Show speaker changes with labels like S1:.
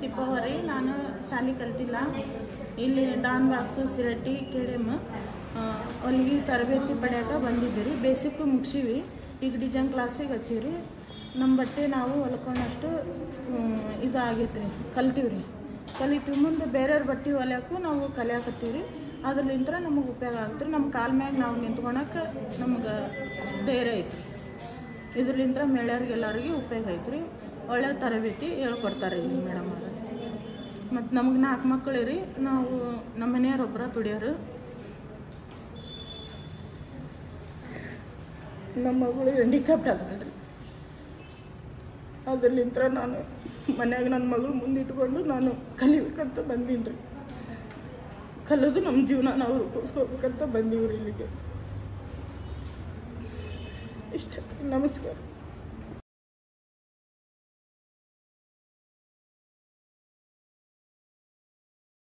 S1: ತಿಪ್ಪವ್ವ ರೀ. ನಾನು ಶಾಲೆ ಕಲ್ತಿಲ್ಲ. ಇಲ್ಲಿ ಡಾನ್ ಬಾಕ್ಸು ಸಿರಟ್ಟಿ ಕೆಡೆಮ್ ಹೊಲಿಗೆ ತರಬೇತಿ ಪಡೆಯೋಕೆ ಬಂದಿದ್ದೀರಿ. ಬೇಸಿಕ್ಕು ಮುಗಿಸಿವಿ, ಈಗ ಡಿಸೈನ್ ಕ್ಲಾಸಿಗೆ ಹಚ್ಚೀವಿ. ನಮ್ಮ ಬಟ್ಟೆ ನಾವು ಹೊಲ್ಕೊಂಡಷ್ಟು ಇದಾಗೈತೆ ರೀ, ಕಲ್ತೀವಿ ರೀ. ಕಲಿತೀವಿ, ಮುಂದೆ ಬೇರೆಯವ್ರ ಬಟ್ಟೆ ಹೊಲಿಯೋಕ್ಕೂ ನಾವು ಕಲಿಯಾಕತ್ತೀವಿ. ಅದ್ರಲಿಂತ ನಮಗೆ ಉಪಯೋಗ ಆಗುತ್ತೆ. ನಮ್ಮ ಕಾಲ ಮ್ಯಾಗ ನಾವು ನಿಂತ್ಕೊಳಕ್ಕೆ ನಮ್ಗೆ ಧೈರ್ಯ ಐತಿ. ಇದರಿಂದ ಮೇಳ್ಯಾರಿಗೆಲ್ಲರಿಗೆ ಉಪಯೋಗ ಐತ್ರಿ. ಒಳ್ಳೆ ತರಬೇತಿ ಹೇಳ್ಕೊಡ್ತಾರೆ ಇಲ್ಲಿ ಮೇಡಮ್ ಅವರು. ಮತ್ತು ನಮಗೆ 4 ಮಕ್ಕಳು ರೀ. ನಾವು ನಮ್ಮ ಮನೆಯವ್ರೊಬ್ಬರ ದುಡಿಯೋರು. ನಮ್ಮ ಮಗಳು ಹ್ಯಾಂಡಿಕ್ಯಾಪ್ಟ್ ಆದ್ರಿ. ಅದರಲ್ಲಿಂತ ನಾನು ಮನ್ಯಾಗ ನನ್ನ ಮಗಳು ಮುಂದಿಟ್ಕೊಂಡು ನಾನು ಕಲಿಬೇಕಂತ ಬಂದೀನಿ ರೀ. ಕಲಿದು ನಮ್ಮ ಜೀವನ ನಾವು ರೂಪಿಸ್ಕೋಬೇಕಂತ ಬಂದೀವಿ ರೀ ಇಲ್ಲಿಗೆ. ಇಷ್ಟ. ನಮಸ್ಕಾರ.